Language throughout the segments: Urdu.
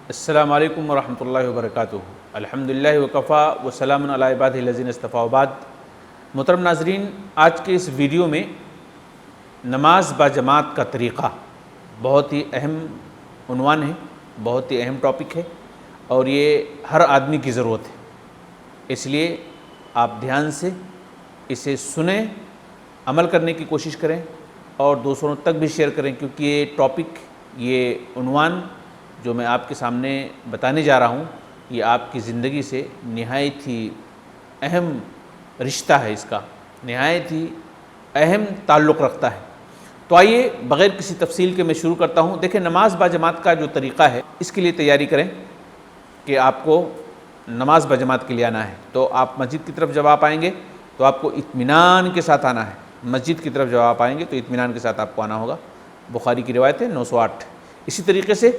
السلام علیکم ورحمۃ اللہ وبرکاتہ۔ الحمدللہ وکفا وسلام علی عبادہ الذین اصطفیٰ وبعد۔ محترم ناظرین، آج کے اس ویڈیو میں نماز با جماعت کا طریقہ بہت ہی اہم عنوان ہے، بہت ہی اہم ٹاپک ہے اور یہ ہر آدمی کی ضرورت ہے، اس لیے آپ دھیان سے اسے سنیں، عمل کرنے کی کوشش کریں اور دوسروں تک بھی شیئر کریں، کیونکہ یہ ٹاپک، یہ عنوان جو میں آپ کے سامنے بتانے جا رہا ہوں یہ آپ کی زندگی سے نہایت ہی اہم رشتہ ہے، اس کا نہایت ہی اہم تعلق رکھتا ہے۔ تو آئیے بغیر کسی تفصیل کے میں شروع کرتا ہوں۔ دیکھیں، نماز با جماعت کا جو طریقہ ہے اس کے لیے تیاری کریں کہ آپ کو نماز با جماعت کے لیے آنا ہے۔ تو آپ مسجد کی طرف جب آپ آئیں گے تو آپ کو اطمینان کے ساتھ آنا ہے۔ مسجد کی طرف جب آپ آئیں گے تو اطمینان کے ساتھ آپ کو آنا ہوگا۔ بخاری کی روایت ہے 908۔ اسی طریقے سے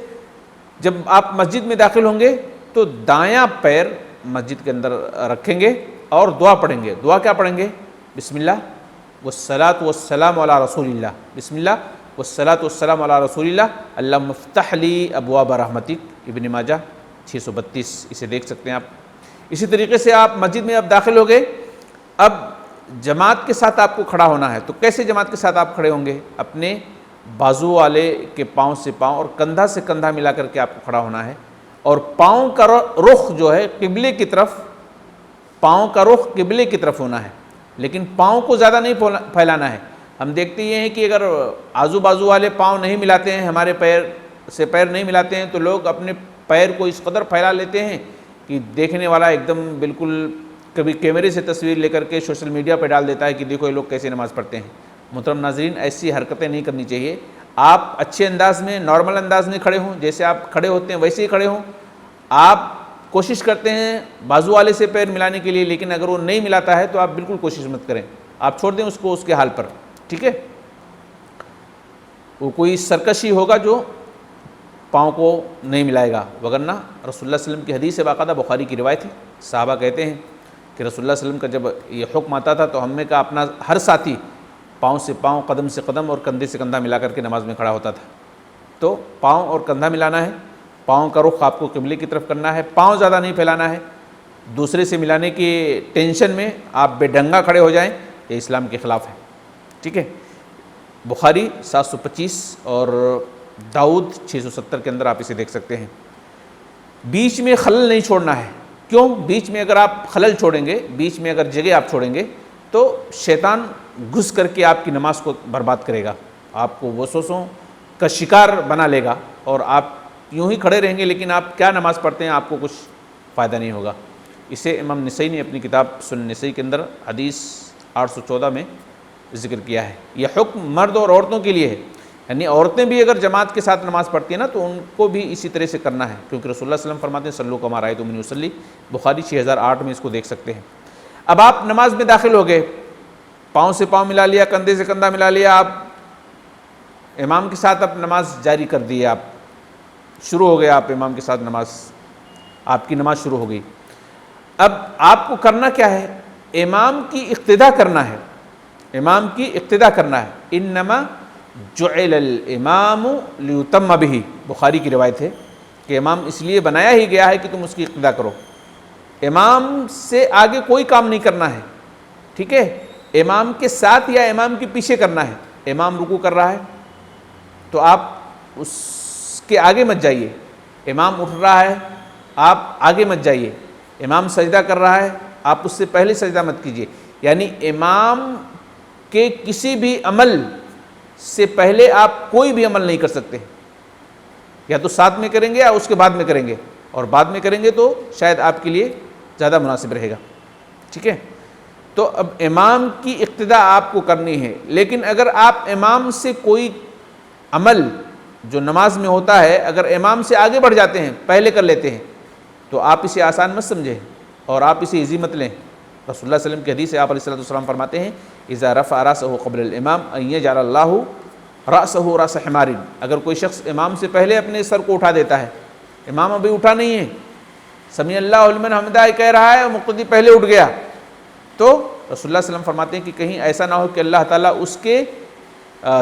جب آپ مسجد میں داخل ہوں گے تو دایاں پیر مسجد کے اندر رکھیں گے اور دعا پڑھیں گے۔ دعا کیا پڑھیں گے؟ بسم اللہ والصلاۃ والسلام علی رسول اللہ، بسم اللہ والصلاۃ والسلام علی رسول اللہ، اللہم افتح لی ابواب رحمتک، ابن ماجہ 632، اسے دیکھ سکتے ہیں آپ۔ اسی طریقے سے آپ مسجد میں اب داخل ہو گئے، اب جماعت کے ساتھ آپ کو کھڑا ہونا ہے۔ تو کیسے جماعت کے ساتھ آپ کھڑے ہوں گے؟ اپنے بازو والے کے پاؤں سے پاؤں اور کندھا سے کندھا ملا کر کے آپ کو کھڑا ہونا ہے، اور پاؤں کا رخ جو ہے قبلے کی طرف، پاؤں کا رخ قبلے کی طرف ہونا ہے، لیکن پاؤں کو زیادہ نہیں پھیلانا ہے۔ ہم دیکھتے یہ ہیں کہ اگر آزو بازو والے پاؤں نہیں ملاتے ہیں، ہمارے پیر سے پیر نہیں ملاتے ہیں، تو لوگ اپنے پیر کو اس قدر پھیلا لیتے ہیں کہ دیکھنے والا ایک دم بالکل کبھی کیمرے سے تصویر لے کر کے سوشل میڈیا پہ ڈال دیتا ہے کہ دیکھو یہ لوگ کیسے نماز پڑھتے ہیں۔ محترم ناظرین، ایسی حرکتیں نہیں کرنی چاہیے۔ آپ اچھے انداز میں، نارمل انداز میں کھڑے ہوں، جیسے آپ کھڑے ہوتے ہیں ویسے ہی کھڑے ہوں۔ آپ کوشش کرتے ہیں بازو والے سے پیر ملانے کے لیے، لیکن اگر وہ نہیں ملاتا ہے تو آپ بالکل کوشش مت کریں، آپ چھوڑ دیں اس کو اس کے حال پر، ٹھیک ہے؟ وہ کوئی سرکشی ہوگا جو پاؤں کو نہیں ملائے گا، وگرنہ رسول اللہ صلی اللہ علیہ وسلم کی حدیث باقاعدہ بخاری کی روایت ہے۔ صحابہ کہتے ہیں کہ رسول اللہ صلی اللہ علیہ وسلم کا جب یہ حکم آتا تھا تو ہم نے کہا اپنا ہر ساتھی پاؤں سے پاؤں، قدم سے قدم اور کندھے سے کندھا ملا کر کے نماز میں کھڑا ہوتا تھا۔ تو پاؤں اور کندھا ملانا ہے، پاؤں کا رخ آپ کو قبلے کی طرف کرنا ہے، پاؤں زیادہ نہیں پھیلانا ہے۔ دوسرے سے ملانے کی ٹینشن میں آپ بے ڈنگا کھڑے ہو جائیں، یہ اسلام کے خلاف ہے، ٹھیک ہے؟ بخاری 725 اور داؤد 670 کے اندر آپ اسے دیکھ سکتے ہیں۔ بیچ میں خلل نہیں چھوڑنا ہے۔ کیوں؟ بیچ میں اگر آپ خلل چھوڑیں گے، بیچ میں اگر جگہ آپ چھوڑیں گے تو شیطان گھس کر کے آپ کی نماز کو برباد کرے گا، آپ کو وسوسوں کا شکار بنا لے گا، اور آپ یوں ہی کھڑے رہیں گے لیکن آپ کیا نماز پڑھتے ہیں آپ کو کچھ فائدہ نہیں ہوگا۔ اسے امام نسائی نے اپنی کتاب سنن نسائی کے اندر حدیث 814 میں ذکر کیا ہے۔ یہ حکم مرد اور عورتوں کے لیے ہے، یعنی عورتیں بھی اگر جماعت کے ساتھ نماز پڑھتی ہیں نا تو ان کو بھی اسی طرح سے کرنا ہے، کیونکہ رسول اللہ صلی اللہ علیہ وسلم فرماتے ہیں صلو کما رأیتمونی اصلی، بخاری 6008 میں اس کو دیکھ سکتے ہیں۔ اب آپ نماز میں داخل ہو گئے، پاؤں سے پاؤں ملا لیا، کندھے سے کندھا ملا لیا، آپ امام کے ساتھ اب نماز جاری کر دی، آپ شروع ہو گئے، آپ امام کے ساتھ نماز، آپ کی نماز شروع ہو گئی۔ اب آپ کو کرنا کیا ہے؟ امام کی اقتداء کرنا ہے، امام کی اقتداء کرنا ہے۔ انما جعل الامام لیتم بہ، بخاری کی روایت ہے کہ امام اس لیے بنایا ہی گیا ہے کہ تم اس کی اقتداء کرو۔ امام سے آگے کوئی کام نہیں کرنا ہے، ٹھیک ہے؟ امام کے ساتھ یا امام کے پیچھے کرنا ہے۔ امام رکوع کر رہا ہے تو آپ اس کے آگے مت جائیے، امام اٹھ رہا ہے آپ آگے مت جائیے، امام سجدہ کر رہا ہے آپ اس سے پہلے سجدہ مت کیجیے، یعنی امام کے کسی بھی عمل سے پہلے آپ کوئی بھی عمل نہیں کر سکتے، یا تو ساتھ میں کریں گے یا اس کے بعد میں کریں گے، اور بعد میں کریں گے تو شاید آپ کے لیے زیادہ مناسب رہے گا، ٹھیک ہے؟ تو اب امام کی اقتداء آپ کو کرنی ہے، لیکن اگر آپ امام سے کوئی عمل جو نماز میں ہوتا ہے اگر امام سے آگے بڑھ جاتے ہیں، پہلے کر لیتے ہیں، تو آپ اسے آسان مت سمجھیں اور آپ اسے ایزی مت لیں۔ رسول اللہ صلی اللہ علیہ وسلم کی حدیث ہے، آپ علیہ السلام فرماتے ہیں اذا رفع راسہ قبل الامام ان یجعل اللہ راسہ راس حمار، اگر کوئی شخص امام سے پہلے اپنے سر کو اٹھا دیتا ہے، امام ابھی اٹھا نہیں ہے، سمیع اللہ لمن حمدہ کہہ رہا ہے اور مقتدی پہلے اٹھ گیا، تو رسول اللہ صلی اللہ علیہ وسلم فرماتے ہیں کہ کہیں ایسا نہ ہو کہ اللہ تعالیٰ اس کے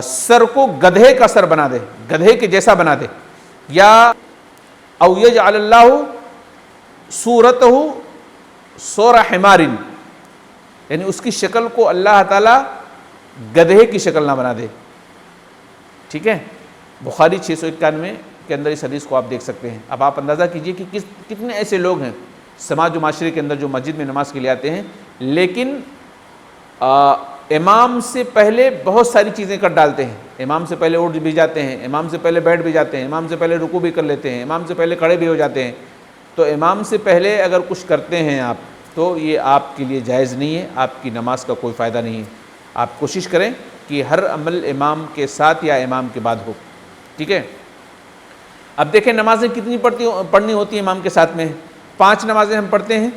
سر کو گدھے کا سر بنا دے، گدھے کے جیسا بنا دے، یا او یجعل اللہ صورتہ صور حمار، یعنی اس کی شکل کو اللہ تعالیٰ گدھے کی شکل نہ بنا دے. ٹھیک ہے، بخاری 691 کے اندر اس حدیث کو آپ دیکھ سکتے ہیں. اب آپ اندازہ کیجئے کہ کتنے ایسے لوگ ہیں سماج و معاشرے کے اندر جو مسجد میں نماز کے لیے آتے ہیں، لیکن امام سے پہلے بہت ساری چیزیں کر ڈالتے ہیں. امام سے پہلے اٹھ بھی جاتے ہیں، امام سے پہلے بیٹھ بھی جاتے ہیں، امام سے پہلے رکوع بھی کر لیتے ہیں، امام سے پہلے کھڑے بھی ہو جاتے ہیں. تو امام سے پہلے اگر کچھ کرتے ہیں آپ تو یہ آپ کے لیے جائز نہیں ہے، آپ کی نماز کا کوئی فائدہ نہیں ہے. آپ کوشش کریں کہ ہر عمل امام کے ساتھ یا امام کے بعد ہو. ٹھیک ہے. اب دیکھیں نمازیں کتنی پڑھنی ہوتی ہیں امام کے ساتھ میں. 5 نمازیں ہم پڑھتے ہیں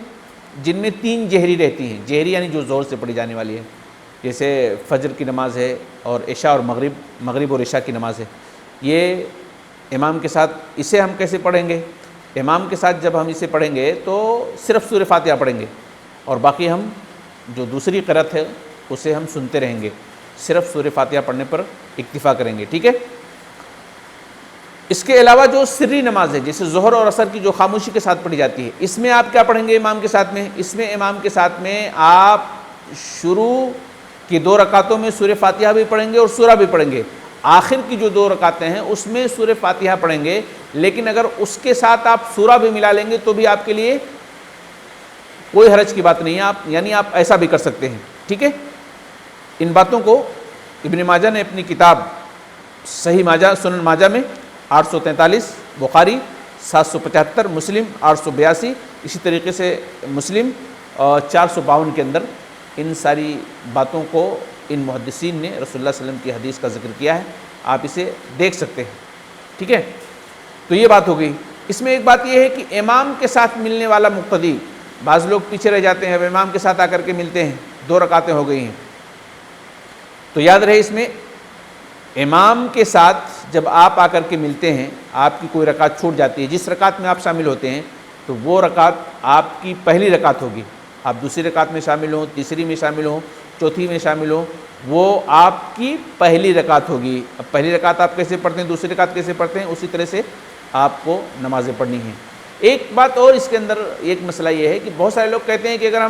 جن میں 3 جہری رہتی ہیں. جہری یعنی جو زور سے پڑھی جانے والی ہے، جیسے فجر کی نماز ہے اور عشاء اور مغرب اور عشاء کی نماز ہے. یہ امام کے ساتھ اسے ہم کیسے پڑھیں گے؟ امام کے ساتھ جب ہم اسے پڑھیں گے تو صرف سورہ فاتحہ پڑھیں گے اور باقی ہم جو دوسری قرأت ہے اسے ہم سنتے رہیں گے. صرف سورہ فاتحہ پڑھنے پر اکتفا کریں گے. ٹھیک ہے. اس کے علاوہ جو سری نماز ہے جیسے ظہر اور عصر کی جو خاموشی کے ساتھ پڑھی جاتی ہے، اس میں آپ کیا پڑھیں گے امام کے ساتھ میں؟ اس میں امام کے ساتھ میں آپ شروع کی 2 رکعتوں میں سورہ فاتحہ بھی پڑھیں گے اور سورہ بھی پڑھیں گے. آخر کی جو 2 رکعتیں ہیں اس میں سورہ فاتحہ پڑھیں گے، لیکن اگر اس کے ساتھ آپ سورہ بھی ملا لیں گے تو بھی آپ کے لیے کوئی حرج کی بات نہیں ہے. یعنی آپ ایسا بھی کر سکتے ہیں. ٹھیک ہے. ان باتوں کو ابن ماجہ نے اپنی کتاب صحیح ماجہ سنن ماجہ میں 843، بخاری 775، مسلم 882، اسی طریقے سے مسلم 452 کے اندر ان ساری باتوں کو ان محدثین نے رسول اللہ صلی اللہ علیہ وسلم کی حدیث کا ذکر کیا ہے. آپ اسے دیکھ سکتے ہیں. ٹھیک ہے. تو یہ بات ہو گئی. اس میں ایک بات یہ ہے کہ امام کے ساتھ ملنے والا مقتدی، بعض لوگ پیچھے رہ جاتے ہیں، اب امام کے ساتھ آ کر کے ملتے ہیں، 2 رکعتیں ہو گئی ہیں. تو یاد رہے اس میں امام کے ساتھ جب آپ آ کر کے ملتے ہیں، آپ کی کوئی رکعت چھوٹ جاتی ہے، جس رکعت میں آپ شامل ہوتے ہیں تو وہ رکعت آپ کی پہلی رکعت ہوگی. آپ دوسری رکعت میں شامل ہوں، تیسری میں شامل ہوں، چوتھی میں شامل ہوں، وہ آپ کی پہلی رکعت ہوگی. اب پہلی رکعت آپ کیسے پڑھتے ہیں، دوسری رکعت کیسے پڑھتے ہیں، اسی طرح سے آپ کو نمازیں پڑھنی ہیں. ایک بات اور اس کے اندر ایک مسئلہ یہ ہے کہ بہت سارے لوگ کہتے ہیں کہ اگر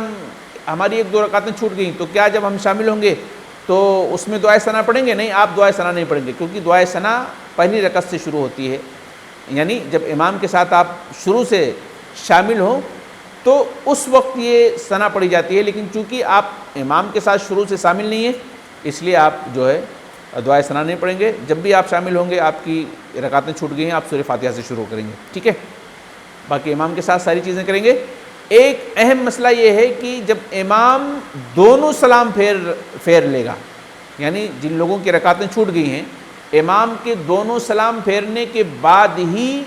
ہماری 1-2 رکعتیں چھوٹ گئیں تو کیا جب ہم شامل ہوں گے تو اس میں دعائے ثنا پڑھیں گے؟ نہیں، آپ دعائے ثنا نہیں پڑھیں گے، کیونکہ دعائے ثنا پہلی رکعت سے شروع ہوتی ہے. یعنی جب امام کے ساتھ آپ شروع سے شامل ہوں تو اس وقت یہ ثنا پڑھی جاتی ہے، لیکن چونکہ آپ امام کے ساتھ شروع سے شامل نہیں ہیں اس لیے آپ جو ہے دعائے ثنا نہیں پڑھیں گے. جب بھی آپ شامل ہوں گے، آپ کی رکعتیں چھوٹ گئی ہیں، آپ سورہ فاتحہ سے شروع کریں گے. ٹھیک ہے. باقی امام کے ساتھ ساری چیزیں کریں گے. ایک اہم مسئلہ یہ ہے کہ جب امام دونوں سلام پھیر لے گا، یعنی جن لوگوں کی رکعتیں چھوٹ گئی ہیں، امام کے دونوں سلام پھیرنے کے بعد ہی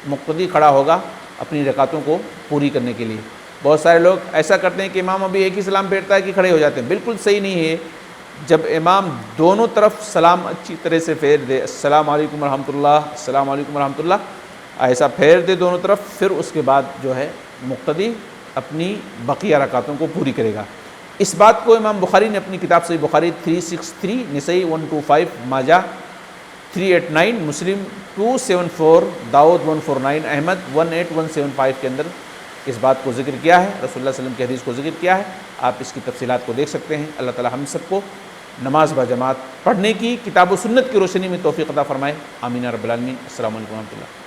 مقتدی کھڑا ہوگا اپنی رکعتوں کو پوری کرنے کے لیے. بہت سارے لوگ ایسا کرتے ہیں کہ امام ابھی ایک ہی سلام پھیرتا ہے کہ کھڑے ہو جاتے ہیں. بالکل صحیح نہیں ہے. جب امام دونوں طرف سلام اچھی طرح سے پھیر دے، السلام علیکم ورحمۃ اللہ، السلام علیکم ورحمۃ اللہ، ایسا پھیر دے دونوں طرف، پھر اس کے بعد جو ہے مقتدی اپنی بقیہ رکعتوں کو پوری کرے گا. اس بات کو امام بخاری نے اپنی کتاب صحیح بخاری 363، نسائی 125، ماجہ 389، مسلم 274، داؤد 149، احمد 18175 کے اندر اس بات کو ذکر کیا ہے، رسول اللہ صلی اللہ علیہ وسلم کی حدیث کو ذکر کیا ہے. آپ اس کی تفصیلات کو دیکھ سکتے ہیں. اللہ تعالی ہم سب کو نماز با جماعت پڑھنے کی کتاب و سنت کی روشنی میں توفیق عطا فرمائے. آمین رب العالمین. السلام علیکم ورحمۃ اللہ.